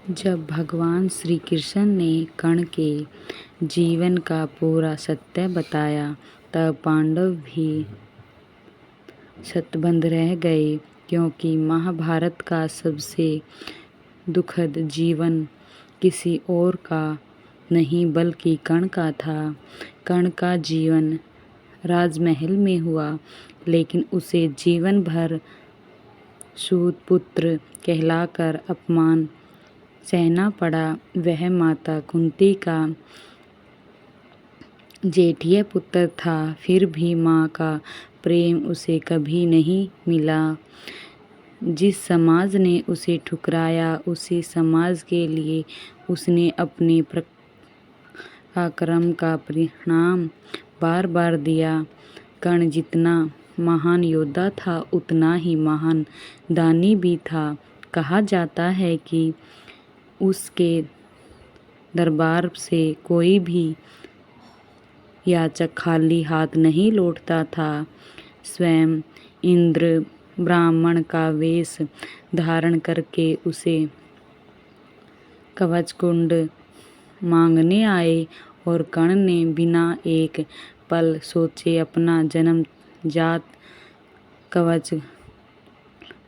जब भगवान श्री कृष्ण ने कर्ण के जीवन का पूरा सत्य बताया तब पांडव भी शतबद्ध रह गए, क्योंकि महाभारत का सबसे दुखद जीवन किसी और का नहीं बल्कि कर्ण का था। कर्ण का जीवन राजमहल में हुआ, लेकिन उसे जीवन भर सूत पुत्र कहलाकर अपमान सहना पड़ा। वह माता कुंती का जेठिया पुत्र था, फिर भी माँ का प्रेम उसे कभी नहीं मिला। जिस समाज ने उसे ठुकराया, उसी समाज के लिए उसने अपने पराक्रम का परिणाम बार बार दिया। कर्ण जितना महान योद्धा था, उतना ही महान दानी भी था। कहा जाता है कि उसके दरबार से कोई भी याचक खाली हाथ नहीं लौटता था। स्वयं इंद्र ब्राह्मण का वेश धारण करके उसे कवच कुंड मांगने आए और कर्ण ने बिना एक पल सोचे अपना जन्मजात कवच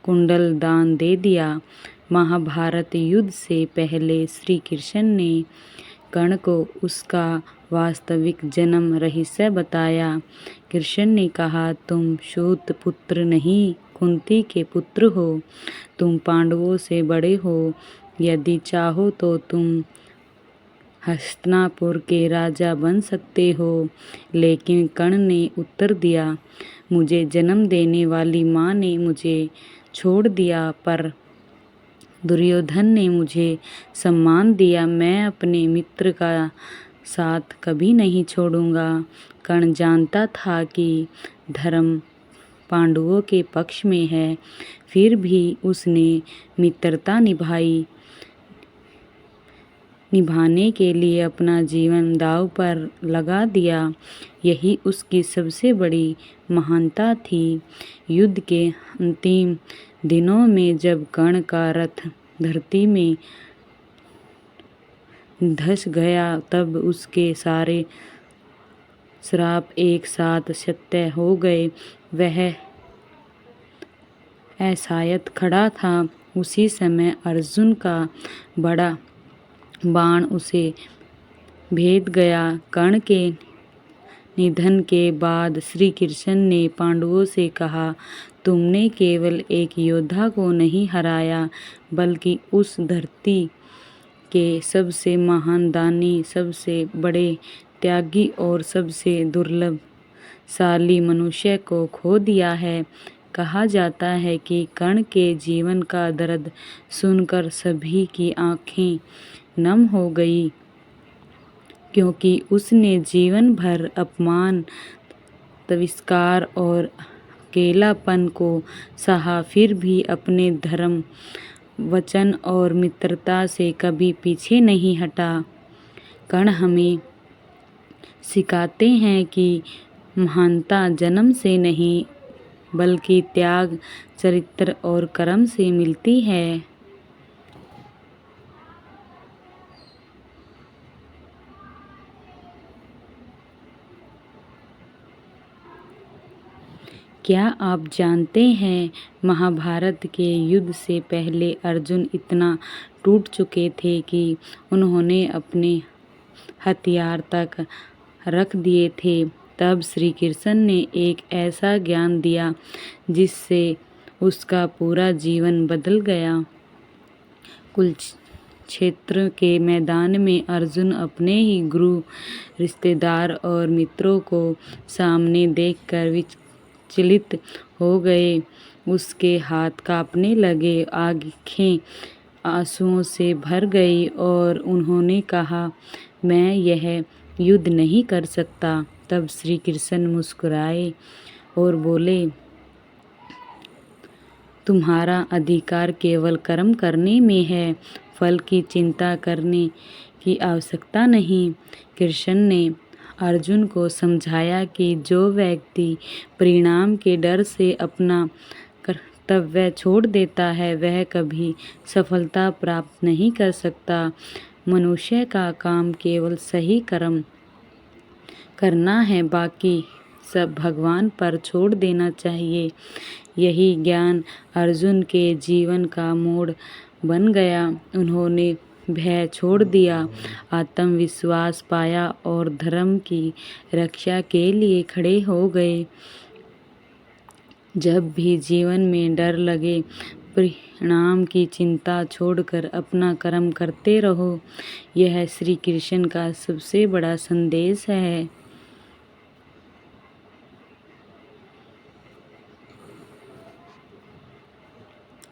कुंडल दान दे दिया। महाभारत युद्ध से पहले श्री कृष्ण ने कर्ण को उसका वास्तविक जन्म रहस्य बताया। कृष्ण ने कहा, तुम सूत पुत्र नहीं, कुंती के पुत्र हो। तुम पांडवों से बड़े हो। यदि चाहो तो तुम हस्तिनापुर के राजा बन सकते हो। लेकिन कर्ण ने उत्तर दिया, मुझे जन्म देने वाली माँ ने मुझे छोड़ दिया, पर दुर्योधन ने मुझे सम्मान दिया। मैं अपने मित्र का साथ कभी नहीं छोड़ूंगा। कर्ण जानता था कि धर्म पांडवों के पक्ष में है, फिर भी उसने मित्रता निभाने के लिए अपना जीवन दांव पर लगा दिया। यही उसकी सबसे बड़ी महानता थी। युद्ध के अंतिम दिनों में जब कर्ण का रथ धरती में धंस गया, तब उसके सारे श्राप एक साथ सत्य हो गए। वह असहाय खड़ा था। उसी समय अर्जुन का बड़ा बाण उसे भेद गया। कर्ण के निधन के बाद श्री कृष्ण ने पांडवों से कहा, तुमने केवल एक योद्धा को नहीं हराया, बल्कि उस धरती के सबसे महान दानी, सबसे बड़े त्यागी और सबसे दुर्लभशाली मनुष्य को खो दिया है। कहा जाता है कि कर्ण के जीवन का दर्द सुनकर सभी की आंखें नम हो गई, क्योंकि उसने जीवन भर अपमान, तिरस्कार और अकेलापन को सहा, फिर भी अपने धर्म, वचन और मित्रता से कभी पीछे नहीं हटा। कर्ण हमें सिखाते हैं कि महानता जन्म से नहीं, बल्कि त्याग, चरित्र और कर्म से मिलती है। क्या आप जानते हैं, महाभारत के युद्ध से पहले अर्जुन इतना टूट चुके थे कि उन्होंने अपने हथियार तक रख दिए थे। तब श्री कृष्ण ने एक ऐसा ज्ञान दिया जिससे उसका पूरा जीवन बदल गया। कुरुक्षेत्र के मैदान में अर्जुन अपने ही गुरु, रिश्तेदार और मित्रों को सामने देखकर विचलित हो गए। उसके हाथ कांपने लगे, आंखें आंसुओं से भर गई और उन्होंने कहा, मैं यह युद्ध नहीं कर सकता। तब श्री कृष्ण मुस्कुराए और बोले, तुम्हारा अधिकार केवल कर्म करने में है, फल की चिंता करने की आवश्यकता नहीं। कृष्ण ने अर्जुन को समझाया कि जो व्यक्ति परिणाम के डर से अपना कर्तव्य छोड़ देता है वह कभी सफलता प्राप्त नहीं कर सकता। मनुष्य का काम केवल सही कर्म करना है, बाकी सब भगवान पर छोड़ देना चाहिए। यही ज्ञान अर्जुन के जीवन का मोड़ बन गया। उन्होंने भय छोड़ दिया, आत्मविश्वास पाया और धर्म की रक्षा के लिए खड़े हो गए। जब भी जीवन में डर लगे, परिणाम की चिंता छोड़कर अपना कर्म करते रहो। यह श्री कृष्ण का सबसे बड़ा संदेश है।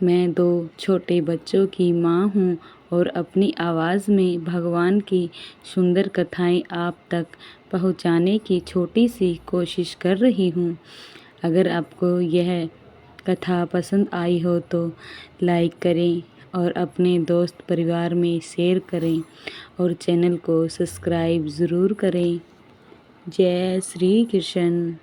मैं 2 छोटे बच्चों की माँ हूँ और अपनी आवाज़ में भगवान की सुंदर कथाएं आप तक पहुँचाने की छोटी सी कोशिश कर रही हूँ। अगर आपको यह कथा पसंद आई हो तो लाइक करें और अपने दोस्त परिवार में शेयर करें और चैनल को सब्सक्राइब ज़रूर करें। जय श्री कृष्ण।